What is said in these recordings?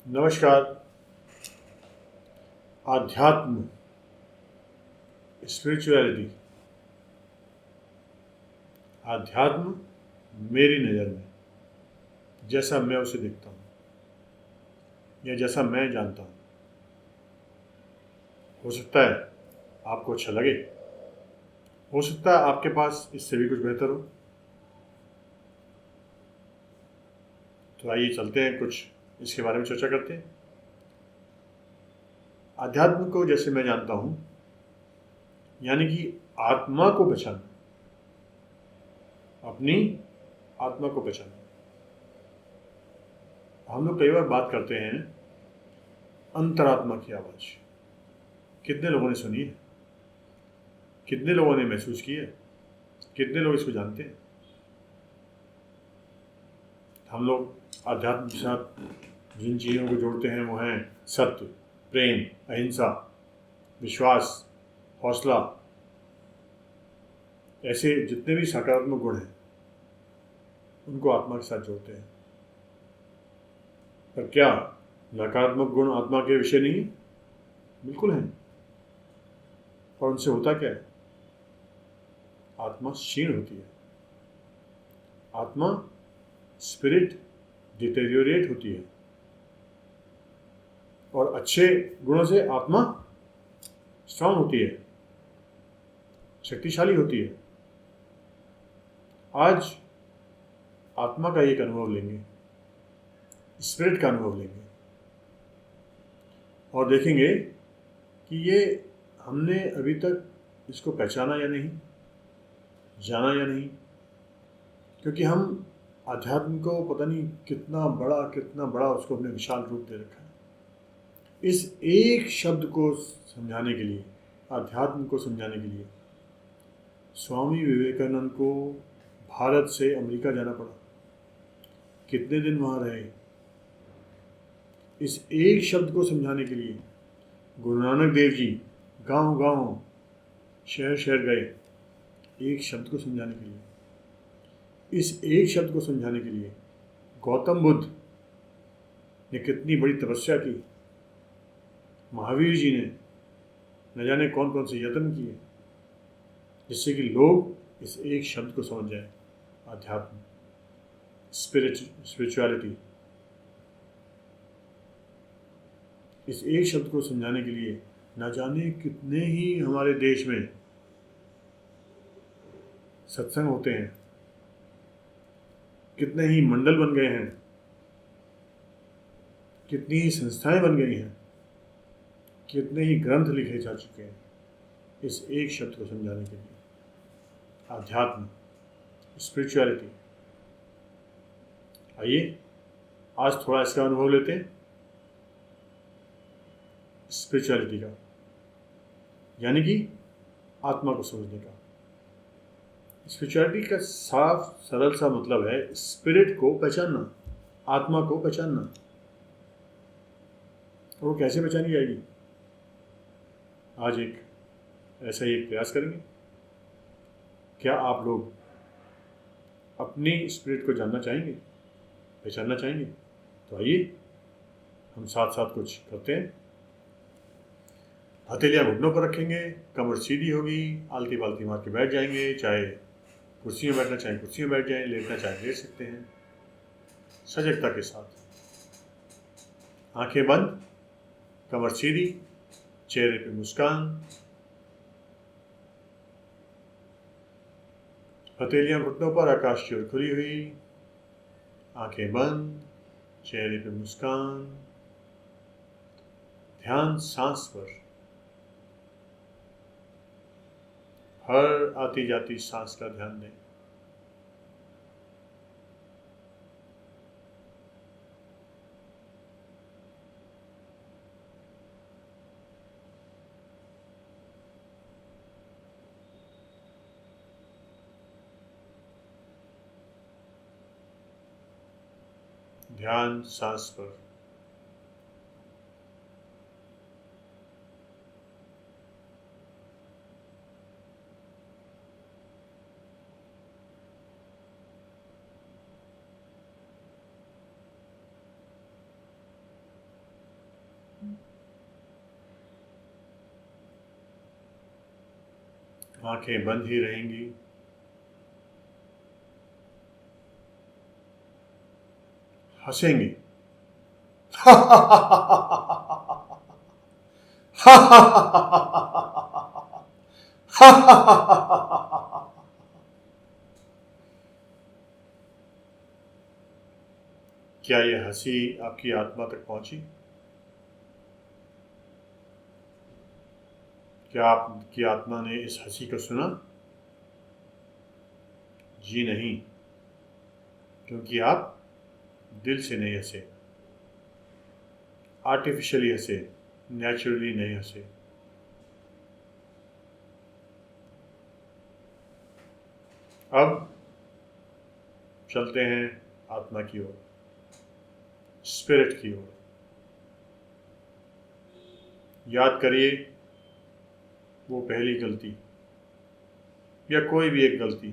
नमस्कार। आध्यात्म, स्पिरिचुअलिटी। आध्यात्म मेरी नज़र में जैसा मैं उसे देखता हूँ या जैसा मैं जानता हूँ, हो सकता है आपको अच्छा लगे, हो सकता है आपके पास इससे भी कुछ बेहतर हो। तो आइए चलते हैं, कुछ इसके बारे में चर्चा करते हैं। आध्यात्म को जैसे मैं जानता हूँ, यानी कि आत्मा को पहचानना, अपनी आत्मा को पहचानना। हम लोग कई बार बात करते हैं अंतरात्मा की आवाज़। कितने लोगों ने सुनी है? कितने लोगों ने महसूस की है? कितने लोग इसको जानते हैं? हम लोग आध्यात्म के साथ जिन चीज़ों को जोड़ते हैं वो हैं सत्य, प्रेम, अहिंसा, विश्वास, हौसला। ऐसे जितने भी सकारात्मक गुण हैं उनको आत्मा के साथ जोड़ते हैं। पर क्या नकारात्मक गुण आत्मा के विषय नहीं है? बिल्कुल हैं। और उनसे होता क्या है? आत्मा क्षीण होती है। आत्मा, स्पिरिट, डिटेरियोरेट होती है। और अच्छे गुणों से आत्मा स्ट्रांग होती है, शक्तिशाली होती है। आज आत्मा का एक अनुभव लेंगे, स्पिरिट का अनुभव लेंगे और देखेंगे कि ये हमने अभी तक इसको पहचाना या नहीं, जाना या नहीं। क्योंकि हम अध्यात्म को पता नहीं कितना बड़ा उसको हमने विशाल रूप दे रखा है। इस एक शब्द को समझाने के लिए, अध्यात्म को समझाने के लिए स्वामी विवेकानंद को भारत से अमेरिका जाना पड़ा। कितने दिन वहाँ रहे? इस एक शब्द को समझाने के लिए गुरु नानक देव जी गांव-गांव, शहर-शहर गए एक शब्द को समझाने के लिए। इस एक शब्द को समझाने के लिए गौतम बुद्ध ने कितनी बड़ी तपस्या की, महावीर जी ने न जाने कौन कौन से यत्न किए, जिससे कि लोग इस एक शब्द को समझ जाए। आध्यात्म, स्पिरिचुअलिटी। इस एक शब्द को समझाने के लिए न जाने कितने ही हमारे देश में सत्संग होते हैं, कितने ही मंडल बन गए हैं, कितनी ही संस्थाएं बन गई हैं, कितने ही ग्रंथ लिखे जा चुके हैं इस एक शब्द को समझाने के लिए। आध्यात्म, स्पिरिचुअलिटी। आइए आज थोड़ा इसका अनुभव लेते हैं, स्पिरिचुअलिटी का, यानी कि आत्मा को समझने का। स्पिरिचुअलिटी का साफ सरल सा मतलब है स्पिरिट को पहचानना, आत्मा को पहचानना। तो वो कैसे पहचानी जाएगी? आज ऐसा ही एक प्रयास करेंगे। क्या आप लोग अपनी स्पिरिट को जानना चाहेंगे, पहचानना चाहेंगे? तो आइए हम साथ साथ कुछ करते हैं। हथेलियाँ घुटनों पर रखेंगे, कमर सीधी होगी, आलती बालती मार के बैठ जाएंगे। चाहे कुर्सी में बैठना चाहें कुर्सी में बैठ जाएं, लेटना चाहें लेट सकते हैं। सजगता के साथ आंखें बंद, कमर सीधी, चेहरे पे मुस्कान, हथेलियां घुटनों पर, आकाश की ओर खुली हुई, आंखें बंद, चेहरे पे मुस्कान। ध्यान सांस पर, हर आती जाती सांस का ध्यान दें। ध्यान सांस पर। आंखें बंद ही रहेंगी। हंसेंगे। क्या यह हंसी आपकी आत्मा तक पहुंची? क्या आपकी आत्मा ने इस हंसी को सुना? जी नहीं, क्योंकि आप दिल से नहीं हंसे, आर्टिफिशियली हंसे, नेचुरली नहीं हंसे। अब चलते हैं आत्मा की ओर, स्पिरिट की ओर। याद करिए वो पहली गलती या कोई भी एक गलती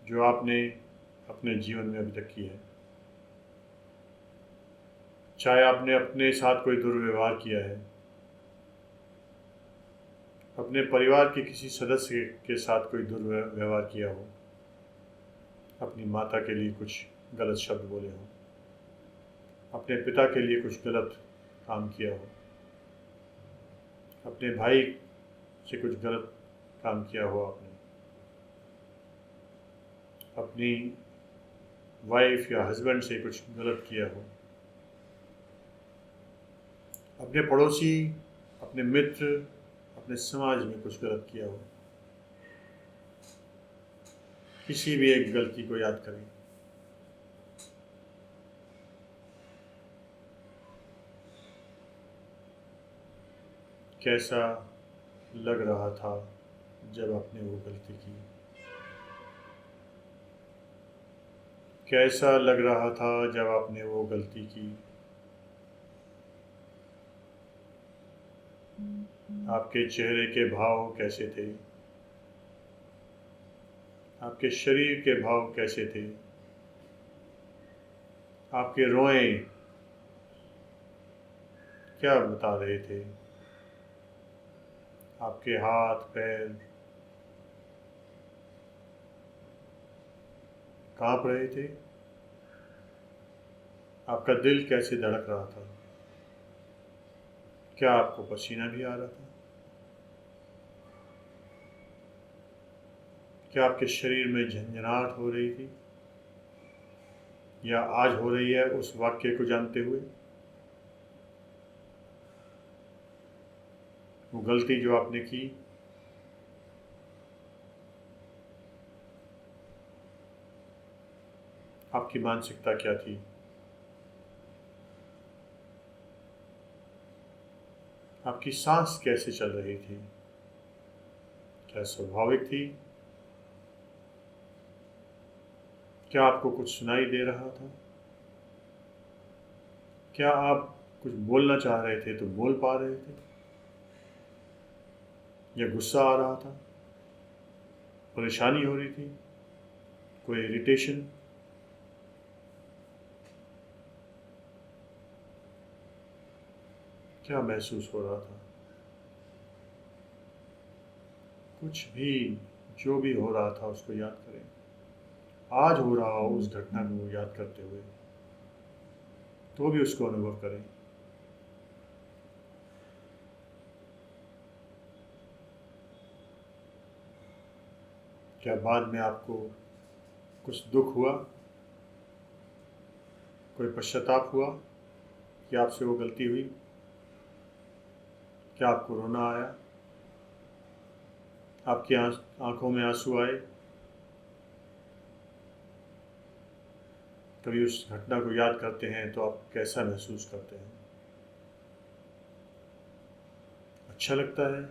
जो आपने अपने जीवन में अभी तक की है। चाहे आपने अपने साथ कोई दुर्व्यवहार किया है, अपने परिवार के किसी सदस्य के साथ कोई दुर्व्यवहार किया हो, अपनी माता के लिए कुछ गलत शब्द बोले हो, अपने पिता के लिए कुछ गलत काम किया हो, अपने भाई से कुछ गलत काम किया हो, आपने अपनी वाइफ या हस्बैंड से कुछ गलत किया हो, अपने पड़ोसी, अपने मित्र, अपने समाज में कुछ गलत किया हो। किसी भी एक गलती को याद करें। कैसा लग रहा था जब आपने वो गलती की? कैसा लग रहा था जब आपने वो गलती की? आपके चेहरे के भाव कैसे थे? आपके शरीर के भाव कैसे थे? आपके रोए क्या बता रहे थे? आपके हाथ पैर कांप रहे थे? आपका दिल कैसे धड़क रहा था? क्या आपको पसीना भी आ रहा था? क्या आपके शरीर में झंझनाहट हो रही थी या आज हो रही है उस वाक्य को जानते हुए? वो गलती जो आपने की, आपकी मानसिकता क्या थी? आपकी सांस कैसे चल रही थी? क्या स्वाभाविक थी? क्या आपको कुछ सुनाई दे रहा था? क्या आप कुछ बोलना चाह रहे थे तो बोल पा रहे थे? या गुस्सा आ रहा था? परेशानी हो रही थी? कोई इरिटेशन? क्या महसूस हो रहा था? कुछ भी, जो भी हो रहा था उसको याद करें। आज हो रहा हो उस घटना को याद करते हुए तो भी उसको अनुभव करें। क्या बाद में आपको कुछ दुख हुआ, कोई पश्चाताप हुआ कि आपसे वो गलती हुई? क्या आपको रोना आया? आपकी आंखों में आंसू आए? कभी उस घटना को याद करते हैं तो आप कैसा महसूस करते हैं? अच्छा लगता है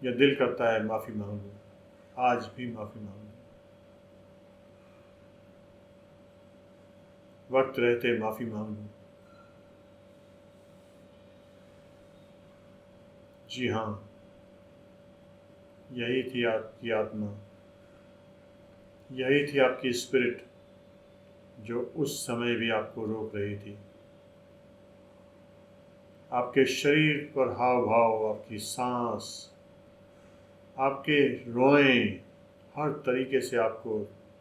या दिल करता है माफ़ी मांग लूँ, आज भी माफ़ी मांग लूँ, वक्त रहते माफ़ी मांग लूँ? जी हाँ, यही थी आपकी आत्मा, यही थी आपकी स्पिरिट जो उस समय भी आपको रोक रही थी। आपके शरीर पर हाव भाव, आपकी सांस, आपके रोएं हर तरीके से आपको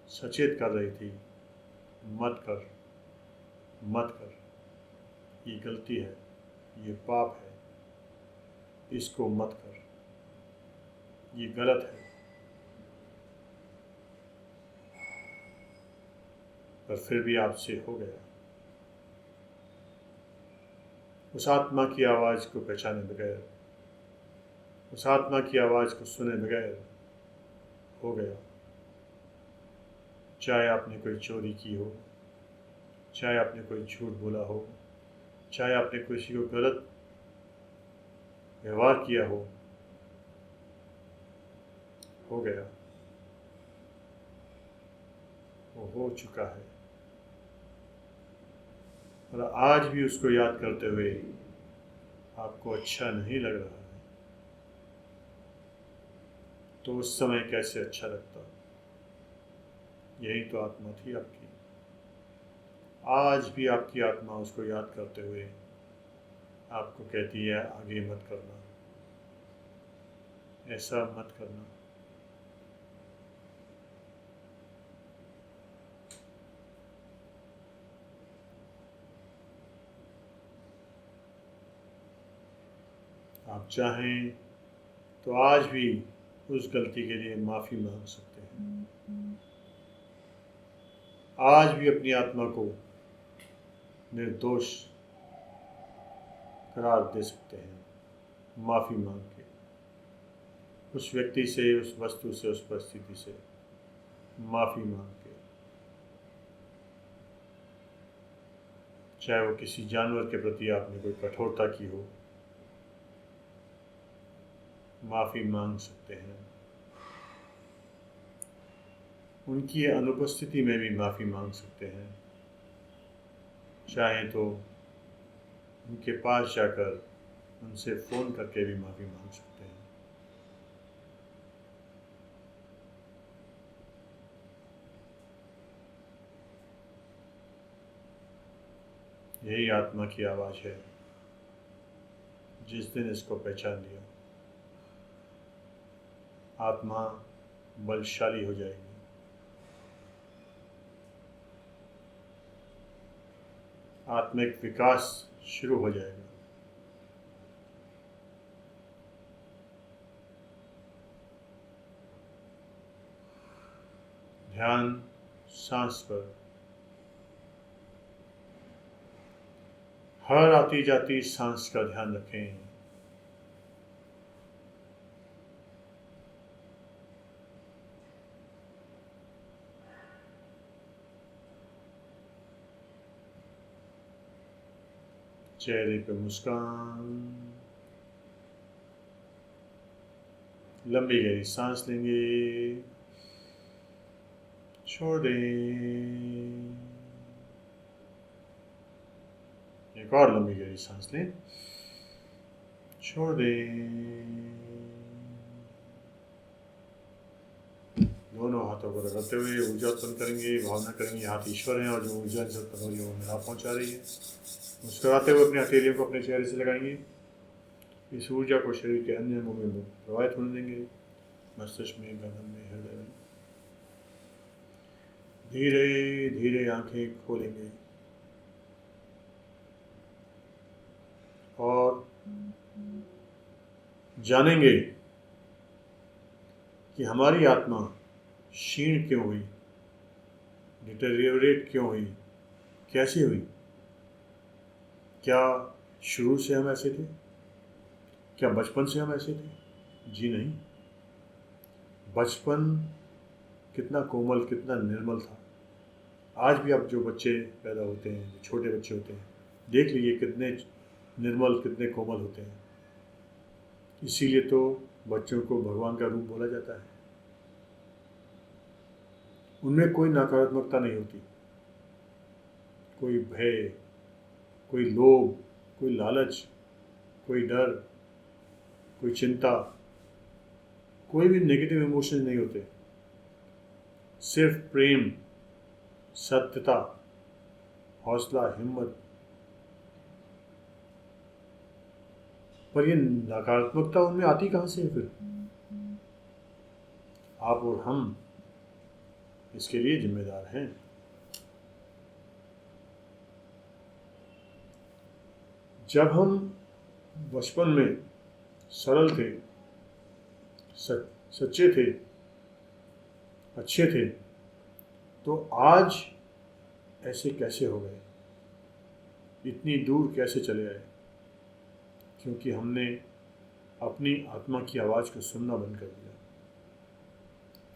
सचेत कर रही थी, मत कर, मत कर, ये गलती है, ये पाप है, इसको मत कर, ये गलत है। पर फिर भी आपसे हो गया। उस आत्मा की आवाज़ को पहचाने बगैर, उस आत्मा की आवाज़ को सुने बगैर हो गया। चाहे आपने कोई चोरी की हो, चाहे आपने कोई झूठ बोला हो, चाहे आपने किसी को गलत व्यवहार किया हो गया, वो हो चुका है। और आज भी उसको याद करते हुए आपको अच्छा नहीं लग रहा है, तो उस समय कैसे अच्छा लगता। यही तो आत्मा थी आपकी। आज भी आपकी आत्मा उसको याद करते हुए आपको कहती है, आगे मत करना, ऐसा मत करना। आप चाहें तो आज भी उस गलती के लिए माफ़ी मांग सकते हैं। आज भी अपनी आत्मा को निर्दोष करार दे सकते हैं, माफ़ी मांग के, उस व्यक्ति से, उस वस्तु से, उस परिस्थिति से माफ़ी मांग के। चाहे वो किसी जानवर के प्रति आपने कोई कठोरता की हो, माफ़ी मांग सकते हैं। उनकी अनुपस्थिति में भी माफ़ी मांग सकते हैं। चाहे तो उनके पास जाकर उनसे फ़ोन करके भी माफ़ी मांग सकते हैं। यही आत्मा की आवाज़ है। जिस दिन इसको पहचान लिया, आत्मा बलशाली हो जाएगी। आत्मिक विकास शुरू हो जाएगा। ध्यान सांस पर, हर आती जाती सांस का ध्यान रखें। चेहरे पे मुस्कान, लंबी गहरी सांस लेंगे, छोड़ दें। एक और लंबी गहरी सांस लें, छोड़ दें। दोनों हाथों को रगड़ते हुए ऊर्जा उत्पन्न करेंगे, भावना करेंगे हाथ ईश्वर हैं और जो ऊर्जा से उत्पन्न हो रही है वो मेरा पहुँचा रही है। मुस्कुराते हुए अपने हथेलियों को अपने चेहरे से लगाएंगे। इस ऊर्जा को शरीर के अन्य अंगों में प्रवाहित होने देंगे, मस्तिष्क में, गर्दन में, हृदय में। धीरे धीरे आंखें खोलेंगे और जानेंगे कि हमारी आत्मा क्षीण क्यों हुई, डिटेरियोरेट क्यों हुई, कैसे हुई। क्या शुरू से हम ऐसे थे? क्या बचपन से हम ऐसे थे? जी नहीं। बचपन कितना कोमल, कितना निर्मल था। आज भी अब जो बच्चे पैदा होते हैं, जो छोटे बच्चे होते हैं, देख लीजिए कितने निर्मल, कितने कोमल होते हैं। इसीलिए तो बच्चों को भगवान का रूप बोला जाता है। उनमें कोई नकारात्मकता नहीं होती, कोई भय, कोई लोभ, कोई लालच, कोई डर, कोई चिंता, कोई भी नेगेटिव इमोशन नहीं होते। सिर्फ प्रेम, सत्यता, हौसला, हिम्मत, पर ये नकारात्मकता उनमें आती कहाँ से है फिर? आप और हम इसके लिए जिम्मेदार हैं। जब हम बचपन में सरल थे, सच्चे थे, अच्छे थे, तो आज ऐसे कैसे हो गए? इतनी दूर कैसे चले आए? क्योंकि हमने अपनी आत्मा की आवाज़ को सुनना बंद कर दिया,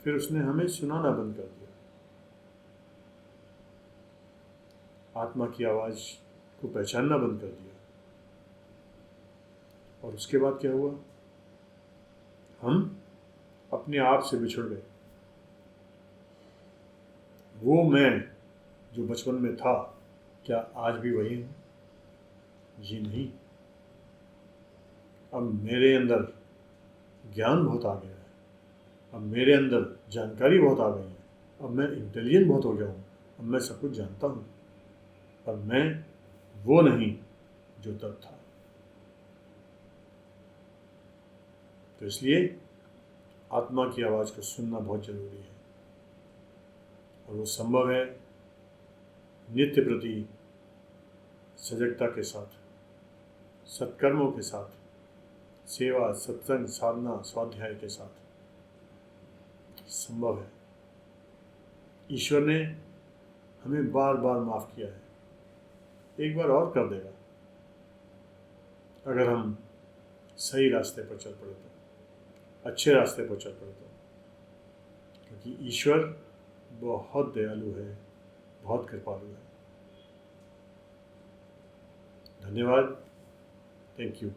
फिर उसने हमें सुनाना बंद कर दिया। आत्मा की आवाज़ को पहचानना बंद कर दिया, और उसके बाद क्या हुआ? हम अपने आप से बिछड़ गए। वो मैं जो बचपन में था, क्या आज भी वही हूँ? जी नहीं। अब मेरे अंदर ज्ञान बहुत आ गया है, अब मेरे अंदर जानकारी बहुत आ गई है, अब मैं इंटेलिजेंट बहुत हो गया हूँ, अब मैं सब कुछ जानता हूँ, पर मैं वो नहीं जो तब था। तो इसलिए आत्मा की आवाज़ को सुनना बहुत ज़रूरी है, और वो संभव है नित्य प्रति सजगता के साथ, सत्कर्मों के साथ, सेवा, सत्संग, साधना, स्वाध्याय के साथ संभव है। ईश्वर ने हमें बार बार माफ़ किया है, एक बार और कर देगा अगर हम सही रास्ते पर चल पड़े तो, अच्छे रास्ते पर चल पड़े तो, क्योंकि ईश्वर बहुत दयालु है, बहुत कृपालु है। धन्यवाद। Thank you.